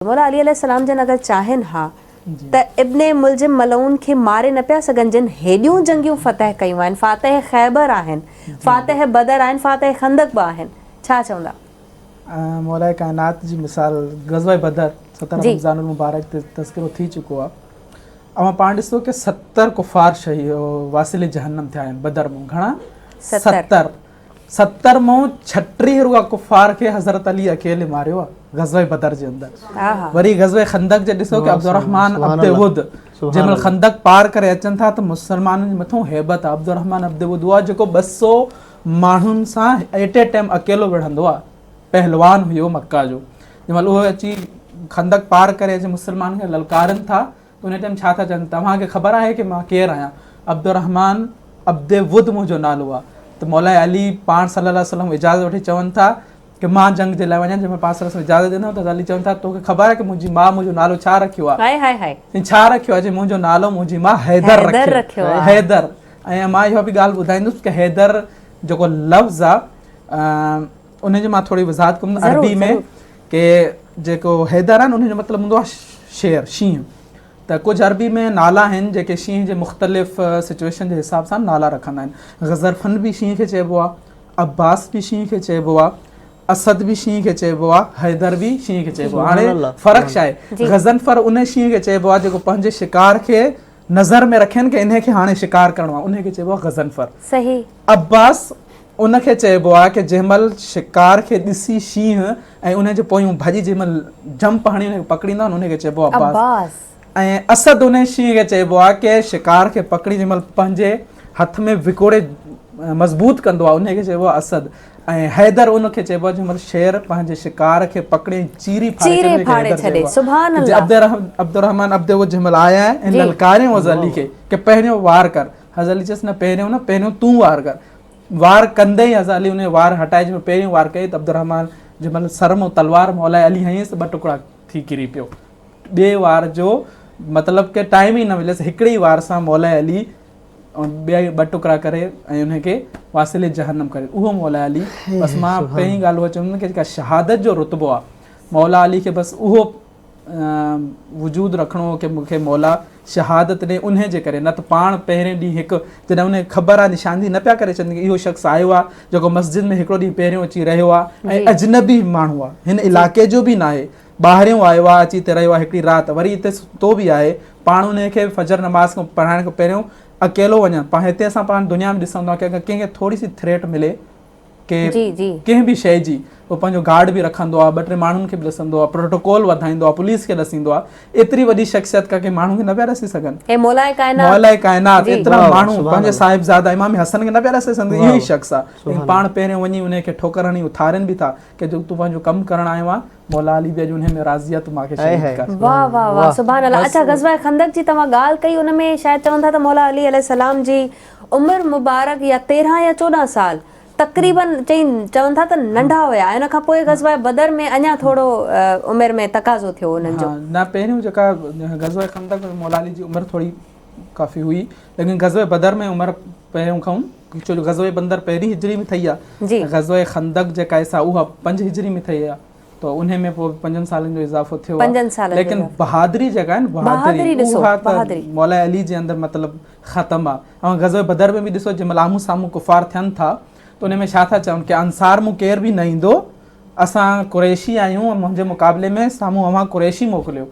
मौला अली अलैहिस्सलाम जन अगर चाहन हा त इब्ने मुलजिम मलऊन खे मारे न पिया सघनि, जिन हेॾियूं जंगियूं फतह कयूं आहिनि, फातिह ख़ैबर आहिनि, फातिह बदर आहिनि, फातिह खंदक बि आहिनि, छा चवंदा? मौला कायनात जी मिसाल ग़ज़वा बदर 17 रमज़ानुल मुबारक ते तज़किरो थी चुको आहे। अवां पाण ॾिसो कि 70 कुफ़ार वासिल जहन्नम थिया आहिनि बदर में। घणा? 70 मां 36 रुआ कुफ़ार खे हज़रत अली अकेले मारियो आहे ग़ज़वा बदर जे अंदरि। वरी ग़ज़वा खंदक जे ॾिसो कि अब्दुर्रहमान अब्दे वुद जंहिंमहिल खंदक पार करे अचनि था त मुसलमाननि जे मथां हैबत आहे। अब्दुर्रहमान अब्दे वुद हुआ जेको 200 माण्हुनि सां एट ए टाइम अकेलो विढ़ंदो आहे, पहलवान हुयो मक्का जो। जंहिंमहिल उहे अची खंदक पार करे अची मुसलमान खे ललकारनि था त उन टाइम छा था चवनि, तव्हांखे ख़बर आहे कि मां केरु आहियां? अब्दुर्रहमान अब्दे वुद मुंहिंजो नालो आहे। त मौला अली पाण सल्लल्लाहु अलैहि वसल्लम इजाज़त वठी चवनि था कि मां जंग जे लाइ वञा, जंहिंमें पाण सल्लल्लाहु अलैहि वसल्लम इजाज़त ॾिनो त अली चवनि था तोखे ख़बर आहे कि मुंहिंजी माउ मुंहिंजो नालो छा रखियो आहे? छा रखियो आहे? मुंहिंजो नालो मुंहिंजी माउ हैदर रखियो आहे। हैदर। ऐं मां इहो बि ॻाल्हि ॿुधाईंदुसि कि हैदर जेको लफ़्ज़ आहे उनजी मां थोरी वज़ाहत कंदुमि अरबी में कि जेको हैदर आहे न उनजो मतिलबु हूंदो आहे शेर, शींहं। त कुझु अरबी में नाला आहिनि जेके शींहं जे मुख़्तलिफ़ सिचुएशन जे हिसाब सां नाला रखंदा आहिनि। ग़ज़रफ़न बि शींहं खे चइबो आहे, अब्बास बि शींहं खे चइबो आहे, असद बि शींहं खे चइबो आहे, हैदर बि शींहं खे चइबो आहे। हाणे फ़र्क़ु छा आहे? ग़ज़नफ़र उन शींहं खे चइबो आहे जेको पंहिंजे शिकार खे नज़र में रखनि कि इन खे हाणे शिकार करिणो आहे, उन खे चइबो आहे ग़ज़नफ़र। सही। अब्बास उनखे चइबो आहे कि जंहिंमहिल शिकार खे ॾिसी शींहं ऐं उनजे पोयूं भॼी जंहिंमहिल जंप हणी उनखे पकड़ींदा आहिनि उनखे चइबो आहे अब्बास। ऐं असद उन शींहं खे चइबो आहे कि शिकार खे पकड़ी जंहिंमहिल पंहिंजे हथ में विकोड़े मज़बूत कंदो आहे उनखे चइबो आहे असद। ऐं हैदर उनखे चइबो आहे जंहिंमहिल शेर पंहिंजे शिकार खे पकड़े चीरी फाड़े छॾे। सुभान अल्लाह। अब्दुर्रहमान अब्दे वुद जंहिंमहिल आया ऐं ललकारियो हज़रत अली खे कि पहिरियों वार कर। हज़रत अली चयसि न पहिरियों तूं वार कर। वार कंदे ई हज़रत अली उन वार हटाए जंहिंमहिल पहिरियों वार कई त अब्दुर्रहमान जंहिंमहिल सर मां तलवार मौला अली हयईंसि त 2 टुकड़ा थी किरी पियो। ॿिए वार जो मतिलबु कि टाइम ई न मिलियसि, हिकिड़ी वार सां मौला अली ॿिया 2 टुकड़ा करे ऐं उनखे वासिल जहन्नम करे। उहो मौला अली बसि मां पहिरीं ॻाल्हि उहा चवंदुमि कि जेका शहादत जो रुतबो आहे मौला अली खे बसि उहो वजूद रखिणो कि मूंखे मौला शहादत ॾे उन जे करे। न त पाण पहिरें ॾींहुं हिकु जॾहिं उन ख़बर आहे निशानी न पिया करे छॾनि कि इहो शख़्स आयो आहे जेको मस्जिद में हिकिड़ो ॾींहुं पहिरियों अची रहियो आहे ऐं अजनबी माण्हू आहे, हिन इलाइक़े जो बि न आहे, ॿाहिरियों आयो आहे, अची हिते रहियो आहे हिकिड़ी राति, वरी हिते सुतो बि आहे। पाण उनखे फजर नमाज़ खां पढ़ाइण खां पहिरियों अकेलो वञनि। पाण हिते असां पाण दुनिया में ॾिसंदो आहे कि अगरि कंहिंखे थोरी सी थ्रेट मिले कि कंहिं बि शइ जी, उहो पंहिंजो गार्ड बि रखंदो आहे, 2-3 माण्हुनि खे बि ॾिसंदो आहे, प्रोटोकॉल वधाईंदो आहे, पुलिस खे ॾसींदो आहे। एतिरी वॾी शख़्सियत का के माण्हू खे न पिया ॾसी सघनि। मौला कायनात एतिरा माण्हू पंहिंजे साहिबज़ादा इमाम हसन खे न पिया ॾसी सघनि। इहो ई शख़्स आहे। पाण पहिरियों वञी उनखे ठोकर हणी उथारनि बि था कि तूं पंहिंजो कमु करणु आयो आहे, मौला अली बि अॼु उन में राज़ी आहे, तूं मूंखे शहीद कर। वाह वाह वाह, सुभान अल्लाह। अच्छा, ग़ज़वा खंदक जी तव्हां ॻाल्हि कई, उन में शायदि चवनि था त मौला अली अलैहिस्सलाम जी उमिरि मुबारक या 13 या 14 साल तक़रीबन चवनि था त नंढा हुया। इन खां पोइ ग़ज़वा बदर में अञा थोरो उमिरि में तक़ाज़ो थियो उन्हनि जो। न, पहिरियों जेका ग़ज़वा खंदक में मौला अली जी उमिरि थोरी काफ़ी हुई, लेकिन ग़ज़वा बदर में उमिरि पहिरियों खां, छो जो ग़ज़वा बदर पहिरीं हिजरी में ठही आहे, ग़ज़वा खंदक जेका आहे उहा 5 हिजरी में ठही आहे। त उन में पोइ 5 सालनि जो इज़ाफ़ो थियो आहे। लेकिन बहादुरी जेका आहे न, बहादुरी उहा त मौला अली जे अंदरि मतिलबु ख़तमु आहे। ऐं ग़ज़वा बदर में बि ॾिसो जंहिंमहिल आम्हूं साम्हूं कुफ़ार थियनि था त उन में छा था चवनि कि अंसार मूं केर बि न ईंदो, असां कुरैशी आहियूं, मुंहिंजे मुक़ाबले में साम्हूं अव्हां कुरैशी मोकिलियो।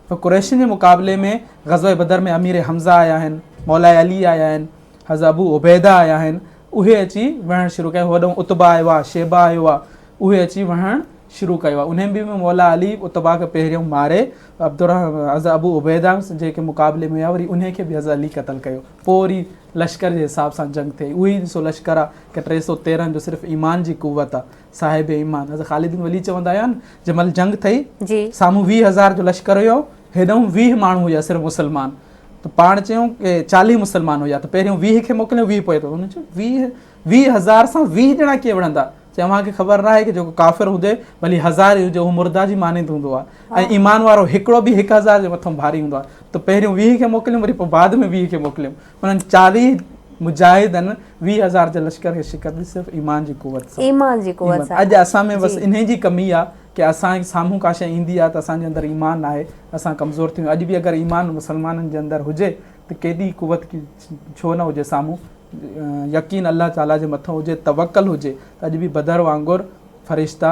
त कुरैशियुनि जे मुक़ाबले में ग़ज़वा बदर में अमीर हमज़ा आया आहिनि, मौला अली आया आहिनि, हज़रत अबू उबैदा आया आहिनि। उहे अची विढ़णु शुरू कयो। होॾो उतबा आयो आहे, शेबा आयो आहे, उहे अची विढ़णु शुरू कयो आहे। उन्हनि बि मौला अली उतबा खे पहिरियों मारे हज़रत अबू उबैदा जेके मुक़ाबले में हुआ वरी उनखे बि हज़रत अली क़तल कयो। पोइ वरी लश्कर जे हिसाब सां जंग थिए। उहो ई ॾिसो लश्कर आहे कि 313 जो सिर्फ़ु ईमान जी कुवत आहे, साहिब ईमान। हज़रत ख़ालिद बिन वलीद चवंदा हुया न जंहिंमहिल जंग थी साम्हूं 20,000 जो लश्कर हुयो, हेॾऊं 20 माण्हू हुया सिर्फ़ु मुस्लमान। त पाण चयूं कि 40 मुस्लमान हुया, त पहिरियों 20 खे मोकिलियो, 20 पोइ हुन चयो 20,000 सां 20 ॼणा कीअं विढ़ंदा? तव्हांखे ख़बर न आहे कि जेको काफ़िर हुजे भली 1000 हुजे उहो मुर्दा जी मानिंद हूंदो आहे, ऐं ईमान वारो हिकिड़ो बि 1000 जे मथां भारी हूंदो आहे। त पहिरियों 20 खे मोकिलियूं, वरी पोइ बाद में 20 खे मोकिलियूं। उन्हनि 40 मुजाहिदनि 20,000 जे लश्कर खे शिकस्त दी सिर्फ़ु ईमान जी कुवत सां। अॼु असां में बसि इन जी कमी आहे की असांजे साम्हूं का शइ ईंदी आहे त असांजे अंदरि ईमान आहे, असां कमज़ोर थियूं। अॼु बि अगरि ईमान मुसलमाननि जे अंदरि हुजे त केॾी कुवत छो न हुजे साम्हूं, यकीन अल्लाह ताला जे मथां हुजे, तवक्कल हुजे त अॼु बि बदर वांगुरु फ़रिश्ता